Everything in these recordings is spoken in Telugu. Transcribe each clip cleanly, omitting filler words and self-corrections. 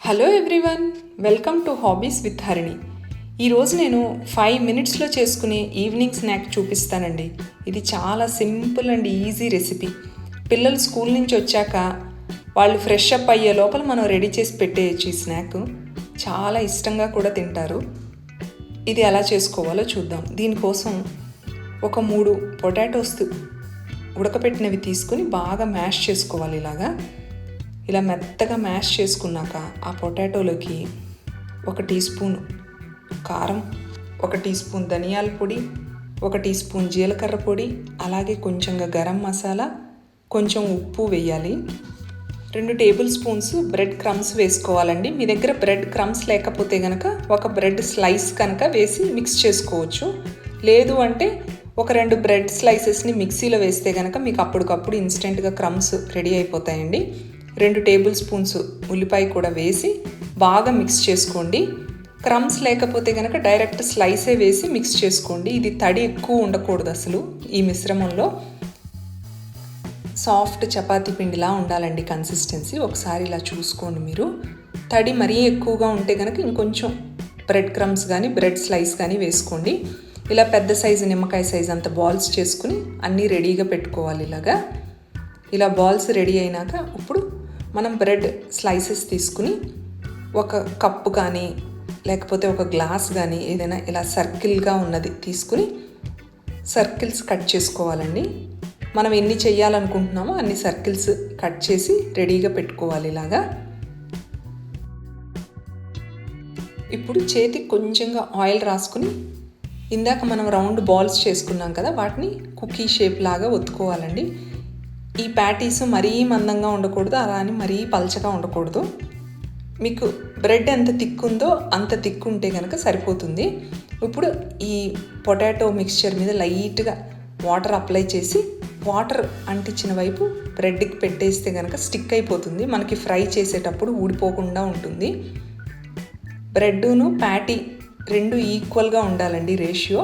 Hello everyone, welcome to hobbies with Harini. ఈరోజు నేను 5 మినిట్స్లో చేసుకునే ఈవినింగ్ స్నాక్ చూపిస్తానండి. ఇది చాలా సింపుల్ అండ్ ఈజీ రెసిపీ. పిల్లలు స్కూల్ నుంచి వచ్చాక వాళ్ళు ఫ్రెష్ అప్ అయ్యే లోపల మనం రెడీ చేసి పెట్టేయచ్చు. ఈ స్నాక్ చాలా ఇష్టంగా కూడా తింటారు. ఇది ఎలా చేసుకోవాలో చూద్దాం. దీనికోసం ఒక 3 పొటాటోస్ ఉడకపెట్టినవి తీసుకుని బాగా మ్యాష్ చేసుకోవాలి. ఇలా మెత్తగా మ్యాష్ చేసుకున్నాక ఆ పొటాటోలోకి 1 టీ స్పూన్ కారం, 1 టీ స్పూన్ ధనియాల పొడి, 1 టీ స్పూన్ జీలకర్ర పొడి, అలాగే కొంచెంగా గరం మసాలా, కొంచెం ఉప్పు వేయాలి. 2 టేబుల్ స్పూన్స్ బ్రెడ్ క్రమ్స్ వేసుకోవాలండి. మీ దగ్గర బ్రెడ్ క్రమ్స్ లేకపోతే కనుక ఒక బ్రెడ్ స్లైస్ కనుక వేసి మిక్స్ చేసుకోవచ్చు. లేదు అంటే ఒక 2 బ్రెడ్ స్లైసెస్ని మిక్సీలో వేస్తే కనుక మీకు అప్పటికప్పుడు ఇన్స్టెంట్గా క్రమ్స్ రెడీ అయిపోతాయండి. 2 టేబుల్ స్పూన్స్ ఉల్లిపాయ కూడా వేసి బాగా మిక్స్ చేసుకోండి. క్రమ్స్ లేకపోతే కనుక డైరెక్ట్ స్లైసే వేసి మిక్స్ చేసుకోండి. ఇది తడి ఎక్కువ ఉండకూడదు. అసలు ఈ మిశ్రమంలో సాఫ్ట్ చపాతీ పిండిలా ఉండాలండి కన్సిస్టెన్సీ. ఒకసారి ఇలా చూసుకోండి మీరు. తడి మరీ ఎక్కువగా ఉంటే కనుక ఇంకొంచెం బ్రెడ్ క్రమ్స్ కానీ బ్రెడ్ స్లైస్ కానీ వేసుకోండి. ఇలా పెద్ద సైజు నిమ్మకాయ సైజు అంత బాల్స్ చేసుకుని అన్నీ రెడీగా పెట్టుకోవాలి. ఇలా బాల్స్ రెడీ అయినాక ఇప్పుడు మనం బ్రెడ్ స్లైసెస్ తీసుకుని ఒక కప్పు కానీ లేకపోతే ఒక గ్లాస్ కానీ ఏదైనా ఇలా సర్కిల్గా ఉన్నది తీసుకుని సర్కిల్స్ కట్ చేసుకోవాలండి. మనం ఎన్ని చేయాలనుకుంటున్నామో అన్ని సర్కిల్స్ కట్ చేసి రెడీగా పెట్టుకోవాలి. ఇప్పుడు చేతికి కొంచెంగా ఆయిల్ రాసుకుని ఇందాక మనం రౌండ్ బాల్స్ చేసుకున్నాం కదా, వాటిని కుకీ షేప్ లాగా ఒత్తుకోవాలండి. ఈ ప్యాటీస్ మరీ మందంగా ఉండకూడదు, అలా అని మరీ పలచగా ఉండకూడదు. మీకు బ్రెడ్ ఎంత థిక్ ఉందో అంత థిక్ ఉంటే కనుక సరిపోతుంది. ఇప్పుడు ఈ పొటాటో మిక్స్చర్ మీద లైట్గా వాటర్ అప్లై చేసి వాటర్ అంటించిన వైపు బ్రెడ్కి పెట్టేస్తే కనుక స్టిక్ అయిపోతుంది. మనకి ఫ్రై చేసేటప్పుడు ఊడిపోకుండా ఉంటుంది. బ్రెడ్ను ప్యాటీ 2 ఈక్వల్గా ఉండాలండి రేషియో,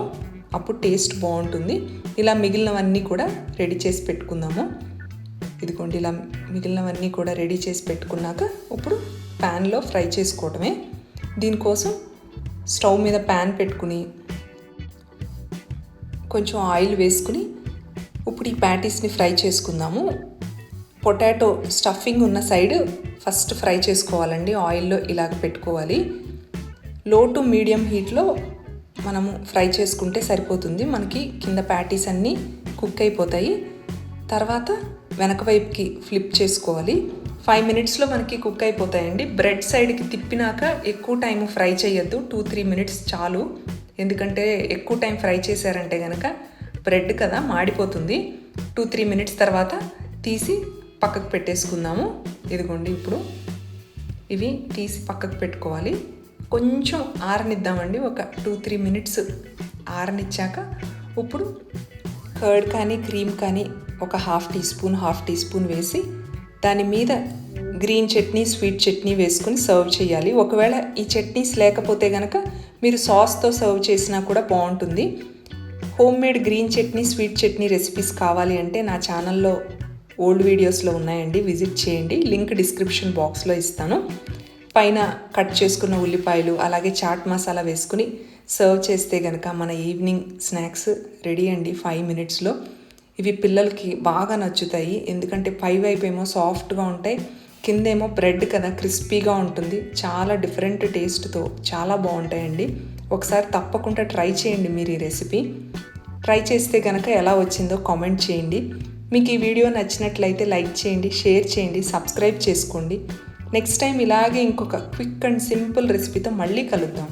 అప్పుడు టేస్ట్ బాగుంటుంది. ఇలా మిగిలినవన్నీ కూడా రెడీ చేసి పెట్టుకుందాము. ఇదిగోండి, ఇలా మిగిలినవన్నీ కూడా రెడీ చేసి పెట్టుకున్నాక ఇప్పుడు ప్యాన్లో ఫ్రై చేసుకోవటమే. దీనికోసం స్టవ్ మీద ప్యాన్ పెట్టుకుని కొంచెం ఆయిల్ వేసుకుని ఇప్పుడు ఈ ప్యాటీస్ని ఫ్రై చేసుకుందాము. పొటాటో స్టఫింగ్ ఉన్న సైడ్ ఫస్ట్ ఫ్రై చేసుకోవాలండి. ఆయిల్లో ఇలాగ పెట్టుకోవాలి. లో టు మీడియం హీట్లో మనము ఫ్రై చేసుకుంటే సరిపోతుంది. మనకి కింద ప్యాటీస్ అన్నీ కుక్ అయిపోతాయి. తర్వాత వెనక వైపుకి ఫ్లిప్ చేసుకోవాలి. 5 మినిట్స్లో మనకి కుక్ అయిపోతాయండి. బ్రెడ్ సైడ్కి తిప్పినాక ఎక్కువ టైం ఫ్రై చేయొద్దు, 2-3 మినిట్స్ చాలు. ఎందుకంటే ఎక్కువ టైం ఫ్రై చేశారంటే కనుక బ్రెడ్ కదా మాడిపోతుంది. 2-3 మినిట్స్ తర్వాత తీసి పక్కకు పెట్టేసుకుందాము. ఇదిగోండి, ఇప్పుడు ఇవి తీసి పక్కకు పెట్టుకోవాలి. కొంచెం ఆరనిద్దామండి. ఒక 2-3 మినిట్స్ ఆరనిచ్చాక ఇప్పుడు కర్డ్ కానీ క్రీమ్ కానీ ఒక హాఫ్ టీ స్పూన్ వేసి దాని మీద గ్రీన్ చట్నీ స్వీట్ చట్నీ వేసుకుని సర్వ్ చేయాలి. ఒకవేళ ఈ చట్నీస్ లేకపోతే కనుక మీరు సాస్తో సర్వ్ చేసినా కూడా బాగుంటుంది. Home made green chutney sweet chutney recipes కావాలి అంటే నా ఛానల్లో ఓల్డ్ వీడియోస్లో ఉన్నాయండి, విజిట్ చేయండి. లింక్ డిస్క్రిప్షన్ బాక్స్లో ఇస్తాను. పైన కట్ చేసుకున్న ఉల్లిపాయలు అలాగే చాట్ మసాలా వేసుకుని సర్వ్ చేస్తే కనుక మన ఈవినింగ్ స్నాక్స్ రెడీ అండి 5 మినిట్స్లో. ఇవి పిల్లలకి బాగా నచ్చుతాయి. ఎందుకంటే పై వైపు ఏమో సాఫ్ట్గా ఉంటాయి, కిందేమో బ్రెడ్ కదా క్రిస్పీగా ఉంటుంది. చాలా డిఫరెంట్ టేస్ట్తో చాలా బాగుంటాయండి. ఒకసారి తప్పకుండా ట్రై చేయండి మీరు ఈ రెసిపీ. ట్రై చేస్తే కనుక ఎలా వచ్చిందో కామెంట్ చేయండి. మీకు ఈ వీడియో నచ్చినట్లయితే లైక్ చేయండి, షేర్ చేయండి, సబ్స్క్రైబ్ చేసుకోండి. నెక్స్ట్ టైం ఇలాగే ఇంకొక క్విక్ అండ్ సింపుల్ రెసిపీతో మళ్ళీ కలుద్దాం.